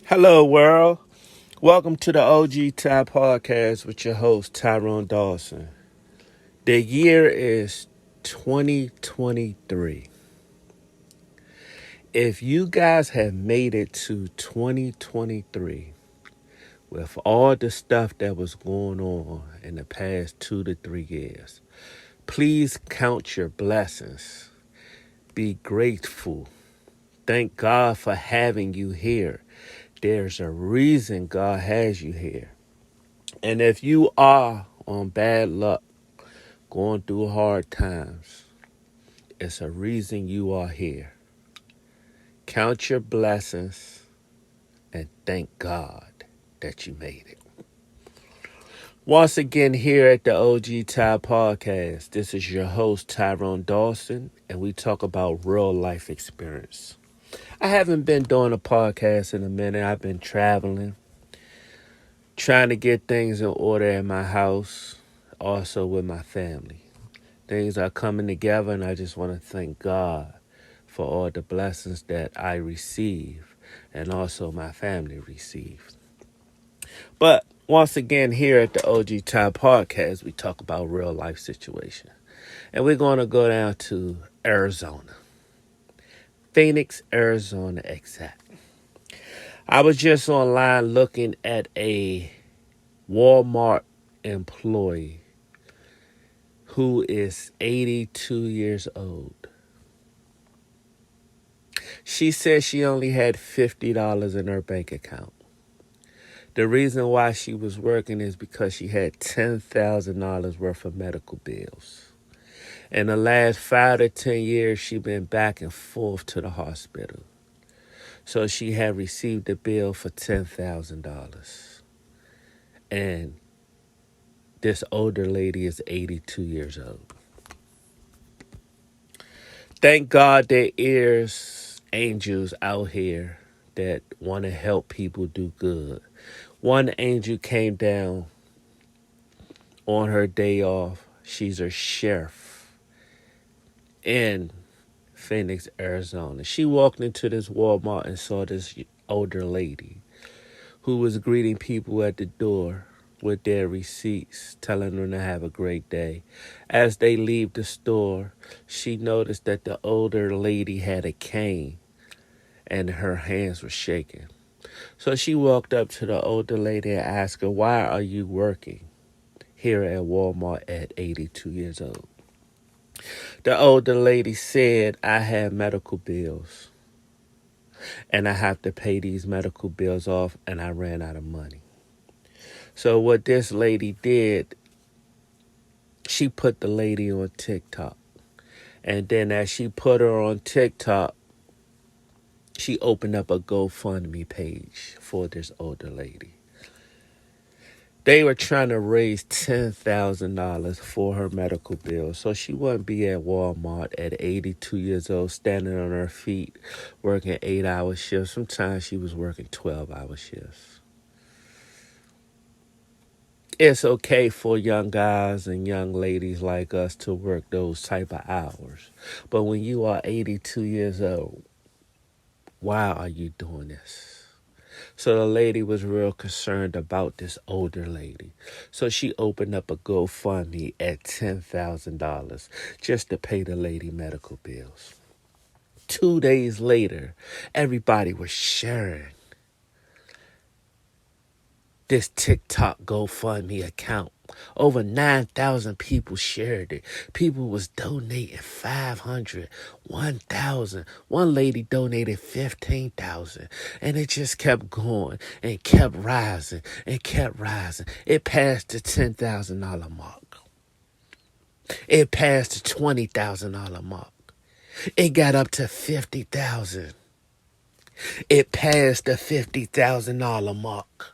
Hello, world. Welcome to the OG Ty Podcast with your host, Tyrone Dawson. The year is 2023. If you guys have made it to 2023 with all the stuff that was going on in the past 2 to 3 years, please count your blessings. Be grateful. Thank God for having you here. There's a reason God has you here. And if you are on bad luck, going through hard times, it's a reason you are here. Count your blessings and thank God that you made it. Once again, here at the OG Ty Podcast, this is your host, Tyrone Dawson, and we talk about real life experience. I haven't been doing a podcast in a minute. I've been traveling, trying to get things in order at my house, also with my family. Things are coming together, and I just want to thank God for all the blessings that I receive and also my family receives. But once again, here at the OG Time Podcast, we talk about real life situations. And we're going to go down to Arizona. Phoenix, Arizona, exact. I was just online looking at a Walmart employee who is 82 years old. She said she only had $50 in her bank account. The reason why she was working is because she had $10,000 worth of medical bills. In the last 5 to 10 years, she's been back and forth to the hospital. So she had received a bill for $10,000. And this older lady is 82 years old. Thank God there is angels out here that want to help people do good. One angel came down on her day off. She's a sheriff in Phoenix, Arizona. She walked into this Walmart and saw this older lady who was greeting people at the door with their receipts, telling them to have a great day. As they leave the store, she noticed that the older lady had a cane and her hands were shaking. So she walked up to the older lady and asked her, "Why are you working here at Walmart at 82 years old?" The older lady said, "I have medical bills and I have to pay these medical bills off and I ran out of money." So what this lady did, she put the lady on TikTok. And then as she put her on TikTok, she opened up a GoFundMe page for this older lady. They were trying to raise $10,000 for her medical bills, so she wouldn't be at Walmart at 82 years old, standing on her feet, working 8-hour shifts. Sometimes she was working 12-hour shifts. It's okay for young guys and young ladies like us to work those type of hours. But when you are 82 years old, why are you doing this? So the lady was real concerned about this older lady. So she opened up a GoFundMe at $10,000 just to pay the lady medical bills. 2 days later, everybody was sharing this TikTok GoFundMe account. Over 9,000 people shared it. People was donating 500, 1,000. One lady donated 15,000. And it just kept going and kept rising and kept rising. It passed the $10,000 mark. It passed the $20,000 mark. It got up to 50,000. It passed the $50,000 mark.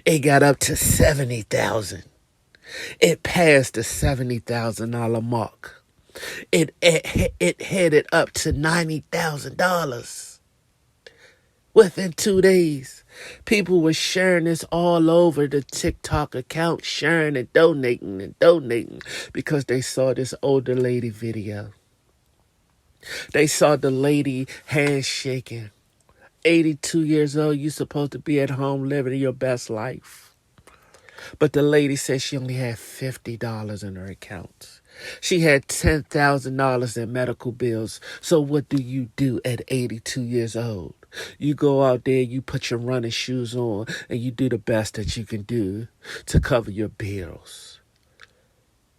It got up to 70,000. It passed the $70,000 mark. It headed up to $90,000. Within 2 days, people were sharing this all over the TikTok account, sharing and donating because they saw this older lady video. They saw the lady hands shaking 82 years old, you supposed to be at home living your best life. But the lady said she only had $50 in her account. She had $10,000 in medical bills. So what do you do at 82 years old? You go out there, you put your running shoes on, and you do the best that you can do to cover your bills.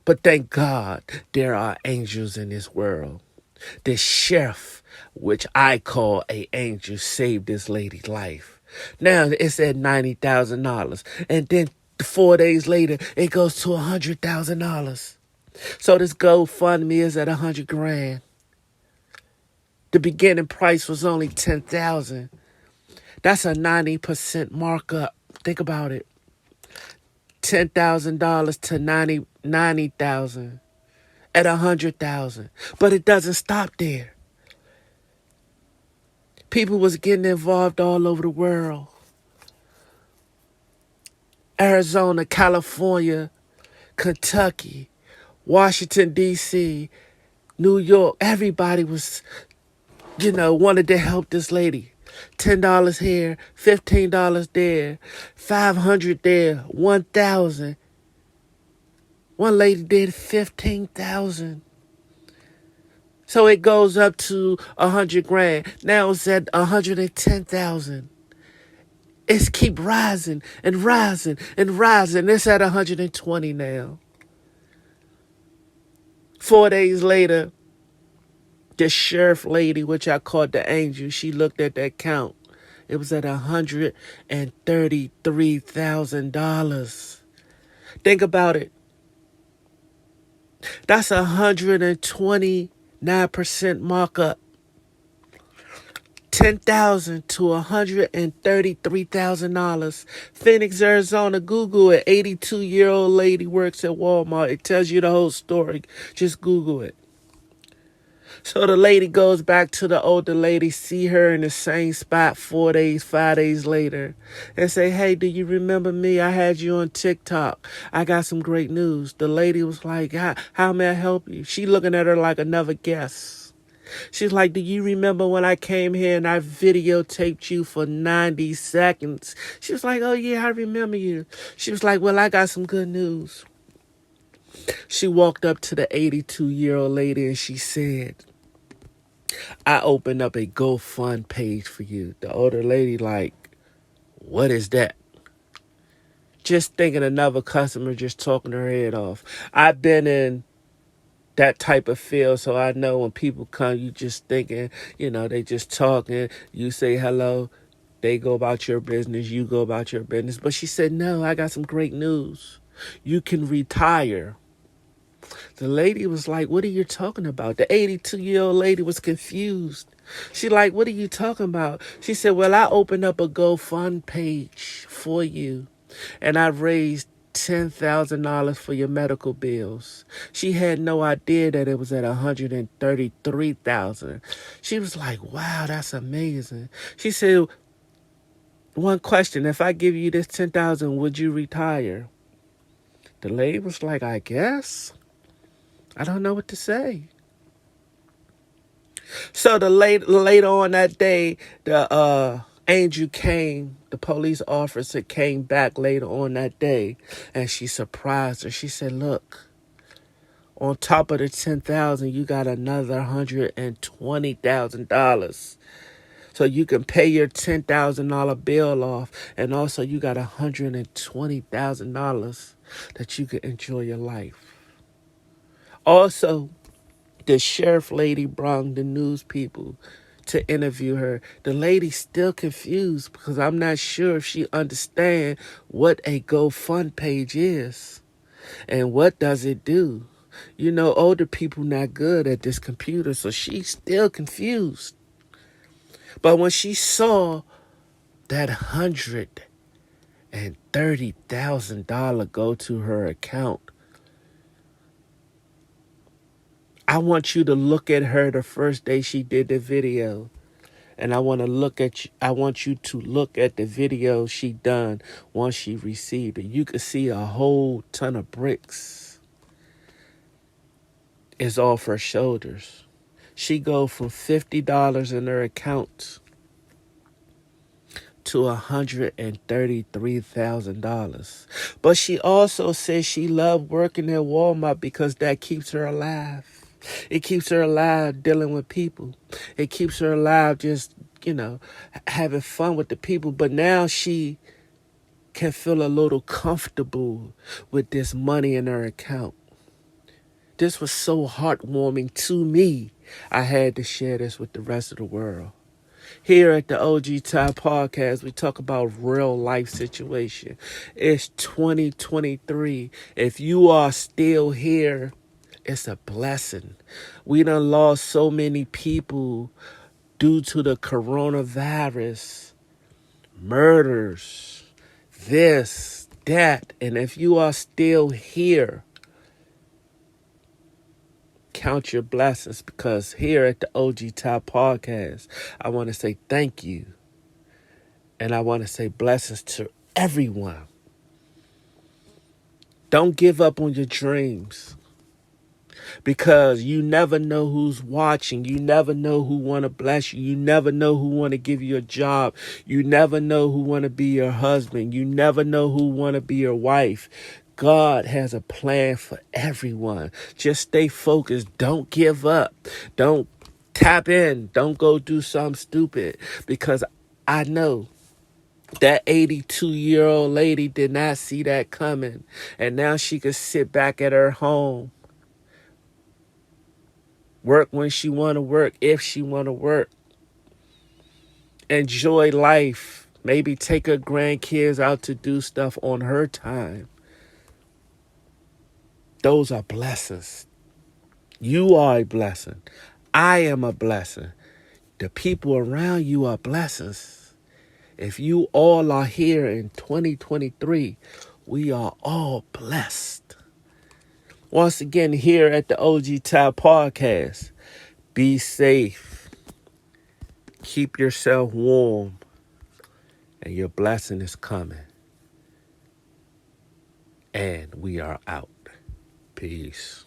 But thank God there are angels in this world. The sheriff, which I call an angel, saved this lady's life. Now it's at $90,000. And then 4 days later, it goes to $100,000. So this GoFundMe is at $100,000. The beginning price was only $10,000. That's a 90% markup. Think about it. $10,000 to $90,000 at $100,000. But it doesn't stop there. People was getting involved all over the world. Arizona, California, Kentucky, Washington, D.C., New York. Everybody was, wanted to help this lady. $10 here, $15 there, $500 there, $1,000. One lady did $15,000. So it goes up to $100,000. Now it's at $110,000. It's keep rising and rising and rising. It's at 120 now. 4 days later, the sheriff lady, which I called the angel, she looked at that count. It was at $133,000. Think about it. That's 129% markup. $10,000 to $133,000. Phoenix, Arizona. Google it. 82-year-old lady works at Walmart. It tells you the whole story. Just Google it. So the lady goes back to the older lady, see her in the same spot 4 days, 5 days later, and say, hey, do you remember me? I had you on TikTok. I got some great news. The lady was like, how may I help you? She looking at her like another guest. She's like, do you remember when I came here and I videotaped you for 90 seconds? She was like, oh, yeah, I remember you. She was like, well, I got some good news. She walked up to the 82-year-old lady and she said, I opened up a GoFund page for you. The older lady like, what is that? Just thinking another customer just talking her head off. I've been in that type of feel, so I know when people come, you just thinking, they just talking. You say hello, they go about your business, you go about your business. But she said, no, I got some great news. You can retire. The lady was like, what are you talking about? The 82-year-old lady was confused. She like, what are you talking about? She said, well, I opened up a GoFund page for you, and I raised $10,000 for your medical bills. She had no idea that it was at $133,000. She was like, wow, that's amazing. She said, one question, if I give you this $10,000, would you retire? The lady was like, I guess. I don't know what to say. So later on that day, the angel came, the police officer came back later on that day, and she surprised her. She said, look, on top of the $10,000, you got another $120,000. So you can pay your $10,000 bill off, and also you got $120,000 that you can enjoy your life. Also, the sheriff lady brought the news people to interview her. The lady's still confused because I'm not sure if she understands what a GoFund page is and what does it do. Older people not good at this computer, so she's still confused. But when she saw that $130,000 go to her account, I want you to look at her the first day she did the video. And I want you to look at the video she done once she received it. You could see a whole ton of bricks is off her shoulders. She go from $50 in her account to $133,000. But she also says she loved working at Walmart because that keeps her alive. It keeps her alive dealing with people. It keeps her alive just, having fun with the people. But now she can feel a little comfortable with this money in her account. This was so heartwarming to me. I had to share this with the rest of the world. Here at the OG Ty Podcast, we talk about real life situation. It's 2023. If you are still here, it's a blessing. We done lost so many people due to the coronavirus, murders, this, that. And if you are still here, count your blessings, because here at the OG Top Podcast, I want to say thank you. And I want to say blessings to everyone. Don't give up on your dreams, because you never know who's watching. You never know who want to bless you. You never know who want to give you a job. You never know who want to be your husband. You never know who want to be your wife. God has a plan for everyone. Just stay focused. Don't give up. Don't tap in. Don't go do something stupid, because I know that 82-year-old lady did not see that coming. And now she could sit back at her home, work when she want to work, if she want to work, enjoy life, maybe take her grandkids out to do stuff on her time. Those are blessings. You are a blessing. I am a blessing. The people around you are blessings. If you all are here in 2023, we are all blessed. Once again, here at the OG Top Podcast, be safe. Keep yourself warm, and your blessing is coming. And we are out. Peace.